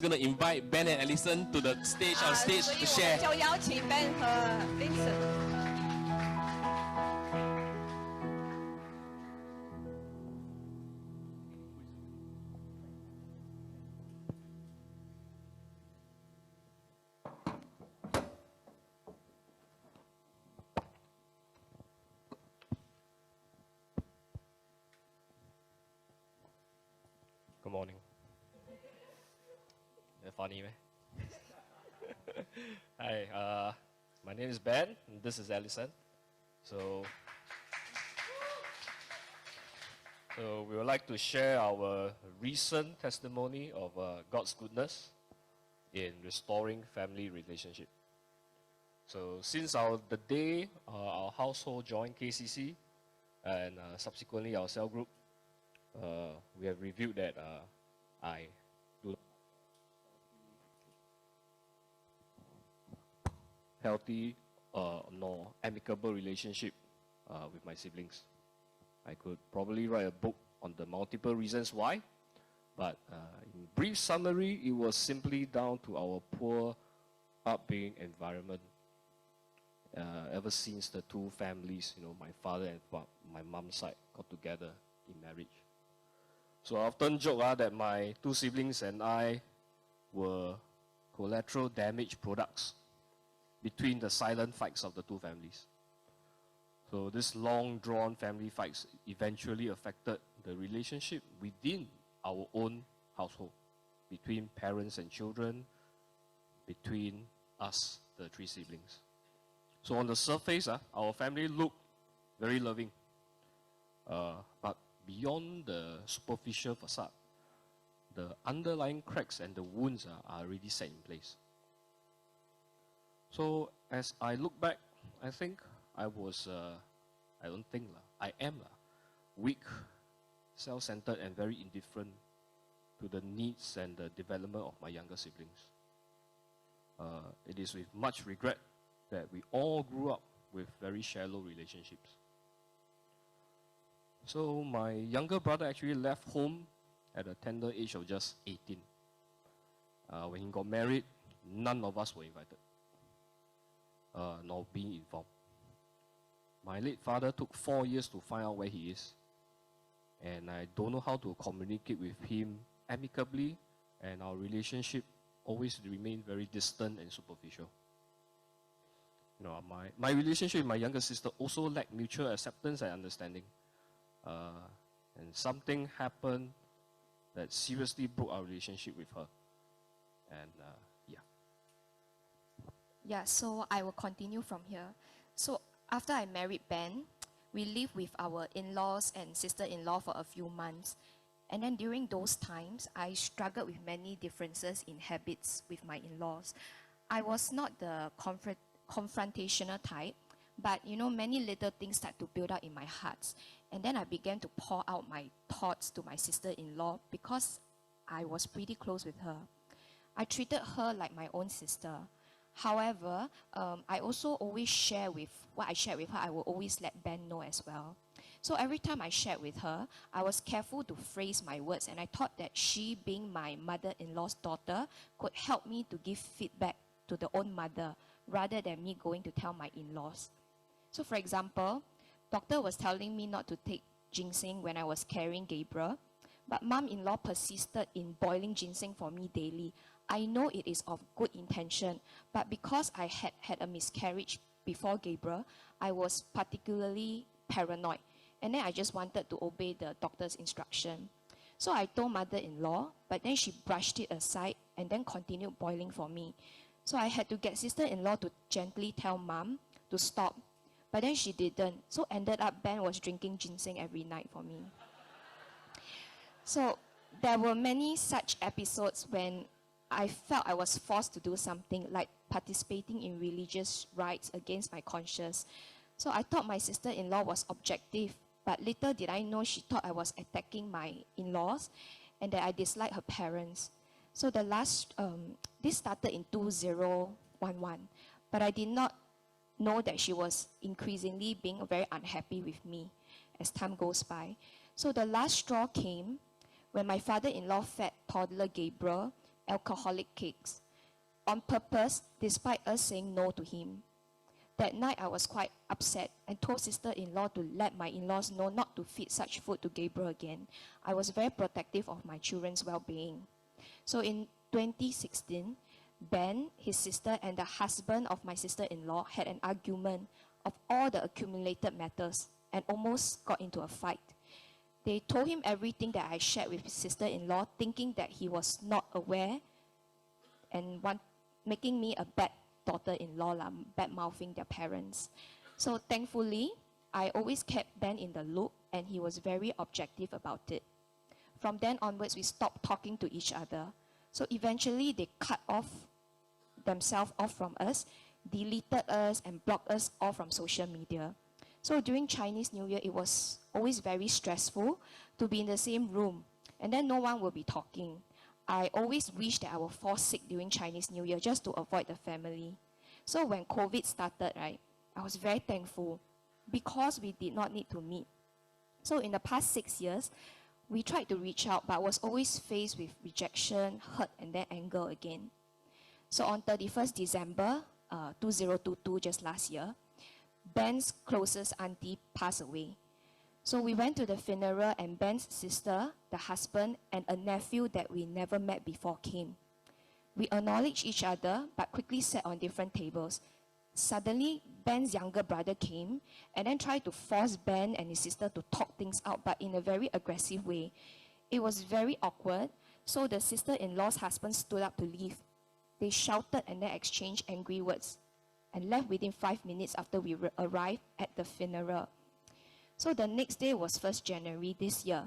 going to invite Ben and Alison to the stage on stage to share. 就邀请 Ben 和 Vincent。Good morning. Funny, man. Hi, my name is Ben, and this is Alison. So we would like to share our recent testimony of God's goodness in restoring family relationship. So since the day our household joined KCC and subsequently our cell group, we have reviewed that I do healthy nor amicable relationship with my siblings. I could probably write a book on the multiple reasons why, but in brief summary, it was simply down to our poor upbringing environment. Ever since the two families, my father and my mom's side got together in marriage. So I often joke that my two siblings and I were collateral damage products between the silent fights of the two families. So this long-drawn family fights eventually affected the relationship within our own household, between parents and children, between us, the three siblings. So on the surface, our family looked very loving, but beyond the superficial facade, the underlying cracks and the wounds are already set in place. So as I look back, I think I am weak, self-centered, and very indifferent to the needs and the development of my younger siblings. It is with much regret that we all grew up with very shallow relationships. So my younger brother actually left home at a tender age of just 18. When he got married, none of us were invited, nor being informed. My late father took 4 years to find out where he is, and I don't know how to communicate with him amicably, and our relationship always remained very distant and superficial. My relationship with my younger sister also lacked mutual acceptance and understanding. And something happened that seriously broke our relationship with her. And Yeah, so I will continue from here. So after I married Ben, we lived with our in-laws and sister-in-law for a few months. And then during those times, I struggled with many differences in habits with my in-laws. I was not the confrontational type, but many little things start to build up in my heart. And then I began to pour out my thoughts to my sister-in-law because I was pretty close with her. I treated her like my own sister. However, I also always share with what I shared with her, I will always let Ben know as well. So every time I shared with her, I was careful to phrase my words, and I thought that she, being my mother-in-law's daughter, could help me to give feedback to the own mother rather than me going to tell my in-laws. So for example, doctor was telling me not to take ginseng when I was carrying Gabriel, but mom-in-law persisted in boiling ginseng for me daily. I know it is of good intention, but because I had a miscarriage before Gabriel, I was particularly paranoid. And then I just wanted to obey the doctor's instruction. So I told mother-in-law, but then she brushed it aside and then continued boiling for me. So I had to get sister-in-law to gently tell mom to stop, but then she didn't. So ended up Ben was drinking ginseng every night for me. So there were many such episodes when I felt I was forced to do something like participating in religious rites against my conscience. So I thought my sister-in-law was objective, but little did I know she thought I was attacking my in-laws and that I disliked her parents. So this started in 2011, but I did not know that she was increasingly being very unhappy with me as time goes by. So the last straw came when my father-in-law fed toddler Gabriel alcoholic cakes on purpose, despite us saying no to him. That night, I was quite upset and told sister-in-law to let my in-laws know not to feed such food to Gabriel again. I was very protective of my children's well-being. So in 2016, Ben, his sister, and the husband of my sister-in-law had an argument of all the accumulated matters and almost got into a fight. They told him everything that I shared with his sister-in-law, thinking that he was not aware and making me a bad daughter-in-law, bad-mouthing their parents. So thankfully, I always kept Ben in the loop and he was very objective about it. From then onwards, we stopped talking to each other. So eventually, they cut themselves off from us, deleted us and blocked us all from social media. So during Chinese New Year, it was always very stressful to be in the same room and then no one will be talking. I always wish that I will fall sick during Chinese New Year just to avoid the family. So when COVID started, right, I was very thankful because we did not need to meet. So in the past 6 years, we tried to reach out but was always faced with rejection, hurt, and then anger again. So on 31st December 2022, just last year, Ben's closest auntie passed away. So we went to the funeral and Ben's sister, the husband, and a nephew that we never met before came. We acknowledged each other but quickly sat on different tables. Suddenly, Ben's younger brother came and then tried to force Ben and his sister to talk things out but in a very aggressive way. It was very awkward, so the sister-in-law's husband stood up to leave. They shouted and then exchanged angry words and left within 5 minutes after we arrived at the funeral. So the next day was 1st January this year.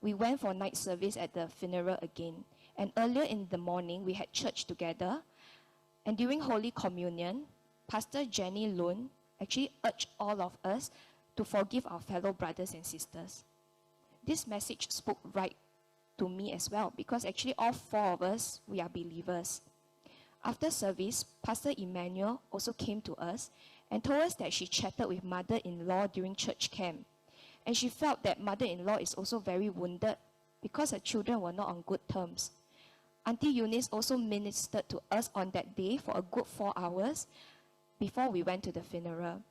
We went for night service at the funeral again. And earlier in the morning, we had church together. And during Holy Communion, Pastor Jenny Loon actually urged all of us to forgive our fellow brothers and sisters. This message spoke right to me as well because actually all 4 of us, we are believers. After service, Pastor Emmanuel also came to us and told us that she chatted with mother-in-law during church camp. And she felt that mother-in-law is also very wounded because her children were not on good terms. Auntie Eunice also ministered to us on that day for a good 4 hours before we went to the funeral.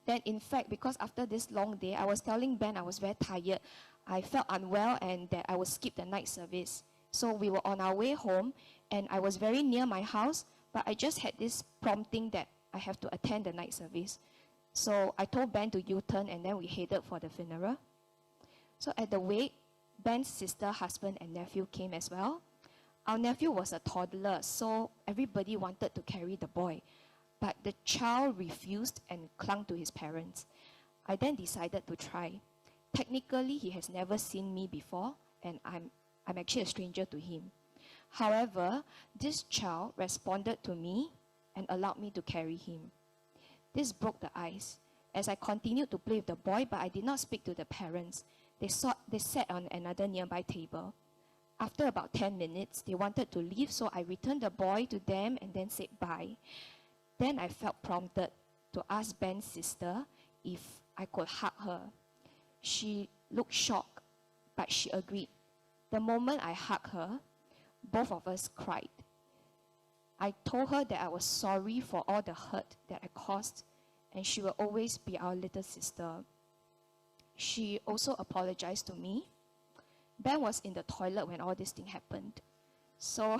Then in fact, because after this long day, I was telling Ben I was very tired. I felt unwell and that I would skip the night service. So we were on our way home and I was very near my house, but I just had this prompting that I have to attend the night service. So I told Ben to U-turn and then we headed for the funeral. So at the wake, Ben's sister, husband, and nephew came as well. Our nephew was a toddler, so everybody wanted to carry the boy. But the child refused and clung to his parents. I then decided to try. Technically, he has never seen me before, and I'm actually a stranger to him. However, this child responded to me and allowed me to carry him. This broke the ice, as I continued to play with the boy, but I did not speak to the parents. They sat on another nearby table. After about 10 minutes, they wanted to leave, so I returned the boy to them and then said bye. Then I felt prompted to ask Ben's sister if I could hug her. She looked shocked, but she agreed. The moment I hugged her, both of us cried. I told her that I was sorry for all the hurt that I caused, and she will always be our little sister. She also apologized to me. Ben was in the toilet when all this thing happened. So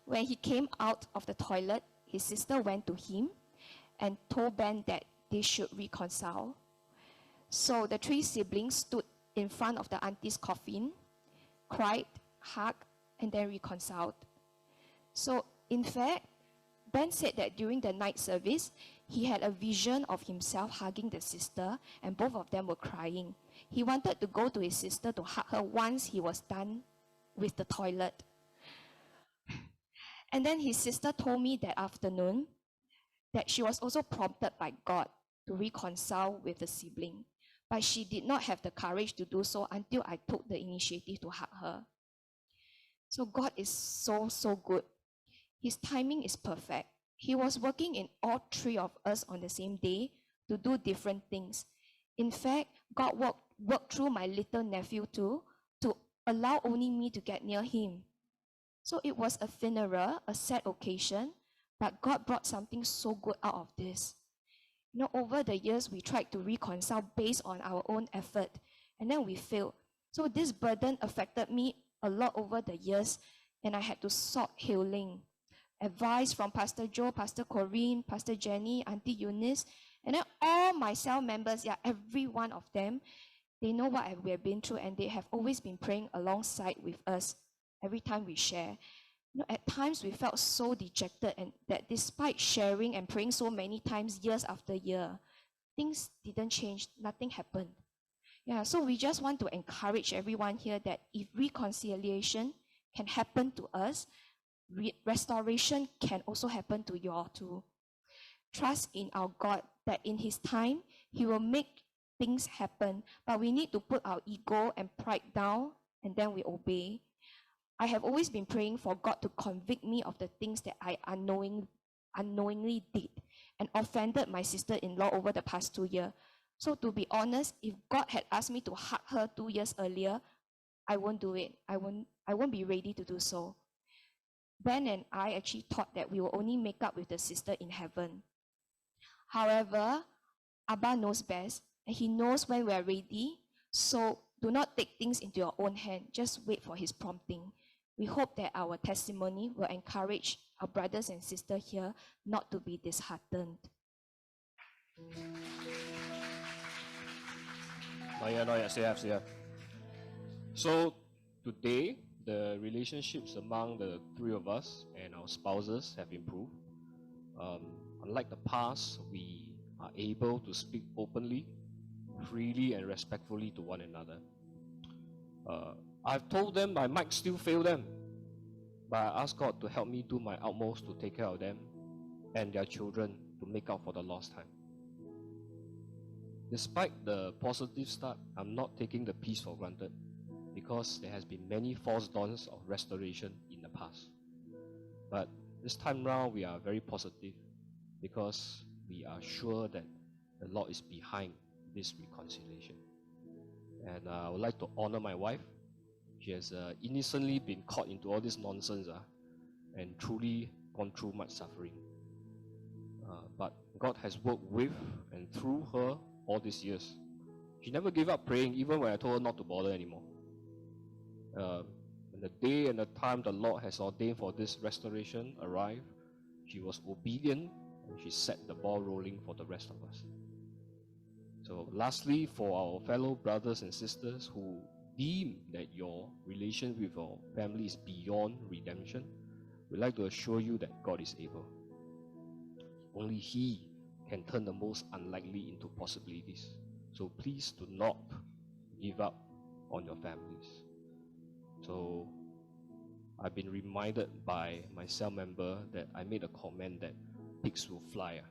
when he came out of the toilet, his sister went to him and told Ben that they should reconcile. So the 3 siblings stood in front of the auntie's coffin, cried, hugged, and then reconciled. So in fact, Ben said that during the night service, he had a vision of himself hugging the sister and both of them were crying. He wanted to go to his sister to hug her once he was done with the toilet. And then his sister told me that afternoon that she was also prompted by God to reconcile with the sibling. But she did not have the courage to do so until I took the initiative to hug her. So God is so good. His timing is perfect. He was working in all 3 of us on the same day to do different things. In fact, God worked through my little nephew too to allow only me to get near him. So it was a funeral, a sad occasion, but God brought something so good out of this. You know, over the years, we tried to reconcile based on our own effort, and then we failed. So this burden affected me a lot over the years, and I had to sought healing. Advice from Pastor Joe, Pastor Corinne, Pastor Jenny, Auntie Eunice, and then all my cell members, every one of them, they know what we have been through, and they have always been praying alongside with us every time we share. You know, at times we felt so dejected, and that despite sharing and praying so many times years after year, things didn't change, nothing happened. So we just want to encourage everyone here that if reconciliation can happen to us, restoration can also happen to you all too. Trust in our God that in His time, He will make things happen, but we need to put our ego and pride down, and then we obey. I have always been praying for God to convict me of the things that I unknowingly did and offended my sister-in-law over the past 2 years. So to be honest, if God had asked me to hug her 2 years earlier, I won't do it. I won't be ready to do so. Ben and I actually thought that we will only make up with the sister in heaven. However, Abba knows best, and He knows when we are ready. So do not take things into your own hand. Just wait for His prompting. We hope that our testimony will encourage our brothers and sisters here not to be disheartened. Not yet. Stay up. So today, the relationships among the three of us and our spouses have improved. Unlike the past, we are able to speak openly, freely, and respectfully to one another. I've told them I might still fail them, but I ask God to help me do my utmost to take care of them and their children to make up for the lost time. Despite the positive start, I'm not taking the peace for granted because there has been many false dawns of restoration in the past. But this time round, we are very positive because we are sure that the Lord is behind this reconciliation. And I would like to honor my wife. She has innocently been caught into all this nonsense and truly gone through much suffering. But God has worked with and through her all these years. She never gave up praying, even when I told her not to bother anymore. When the day and the time the Lord has ordained for this restoration arrived, she was obedient and she set the ball rolling for the rest of us. So lastly, for our fellow brothers and sisters who deem that your relation with your family is beyond redemption, we'd like to assure you that God is able. Only He can turn the most unlikely into possibilities. So please do not give up on your families. So I've been reminded by my cell member that I made a comment that pigs will fly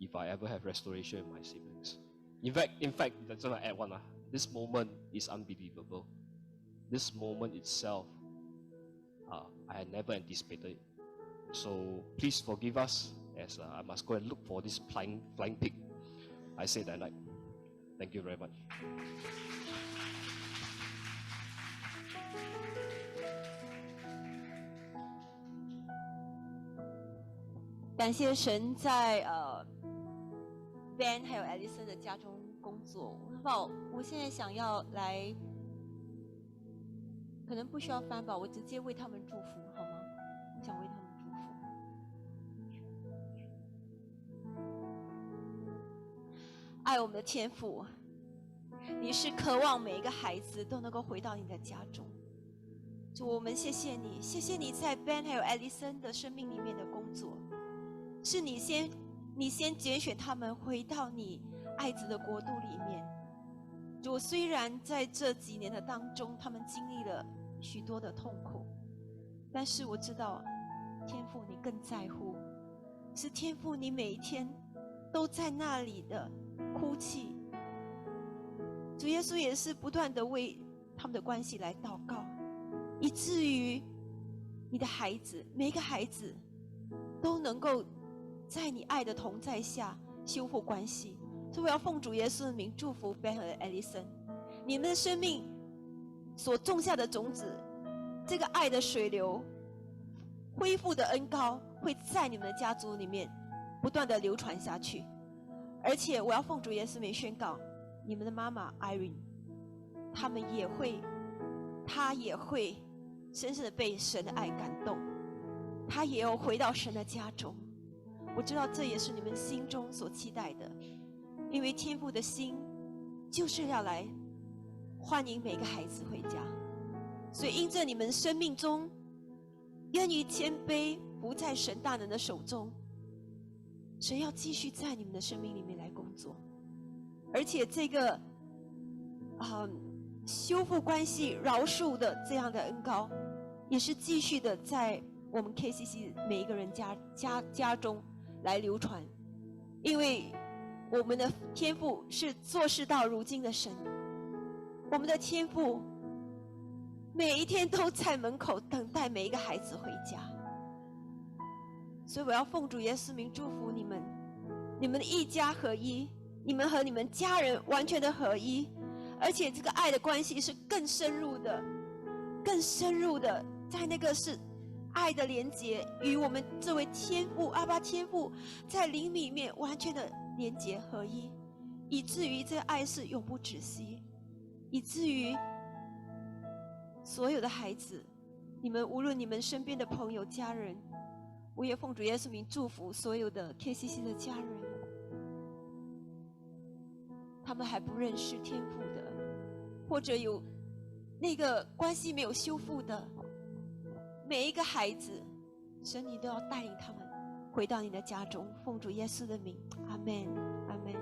if I ever have restoration in my siblings. In fact, that's what I add one. This moment is unbelievable. This moment itself, I had never anticipated it. So please forgive us as I must go and look for this flying pig. I said that night. Thank you very much. 感谢神在Ben 还有 Alison 的家中工作。我现在想要来，可能不需要翻吧，我直接为他们祝福好吗？我想为他们祝福。爱我们的天父，你是渴望每一个孩子都能够回到你的家中。主，我们谢谢你，谢谢你在 Ben 还有 Alison 的生命里面的工作。是你先拣选他们回到你爱子的国度里面。主，虽然在这几年的当中，他们经历了许多的痛苦，但是我知道，天父你更在乎，是天父你每一天都在那里的哭泣。主耶稣也是不断的为他们的关系来祷告，以至于你的孩子，每一个孩子都能够在你爱的同在下修复关系。所以我要奉主耶稣的名祝福 Ben 和 Alison， 你们的生命所种下的种子，这个爱的水流恢复的恩膏会在你们的家族里面不断的流传下去。而且我要奉主耶稣名宣告，你们的妈妈 Irene， 他也会深深的被神的爱感动，他也要回到神的家中。我知道这也是你们心中所期待的，因为天父的心就是要来欢迎每个孩子回家。所以因着你们生命中愿意谦卑，不在神大能的手中，神要继续在你们的生命里面来工作。而且这个修复关系饶恕的这样的恩膏，也是继续的在我们 KCC 每一个人家中来流传。因为我们的天父是做事到如今的神，我们的天父每一天都在门口等待每一个孩子回家。所以我要奉主耶稣名祝福你们，你们的一家合一，你们和你们家人完全的合一，而且这个爱的关系是更深入的，在那个是爱的连结，与我们这位天父阿爸天父在灵里面完全的连结合一，以至于这个爱是永不止息，以至于所有的孩子，你们无论你们身边的朋友家人，我也奉主耶稣名祝福所有的 KCC 的家人，他们还不认识天父的，或者有那个关系没有修复的每一个孩子，神你都要带领他们回到你的家中，奉主耶稣的名，阿们，阿们。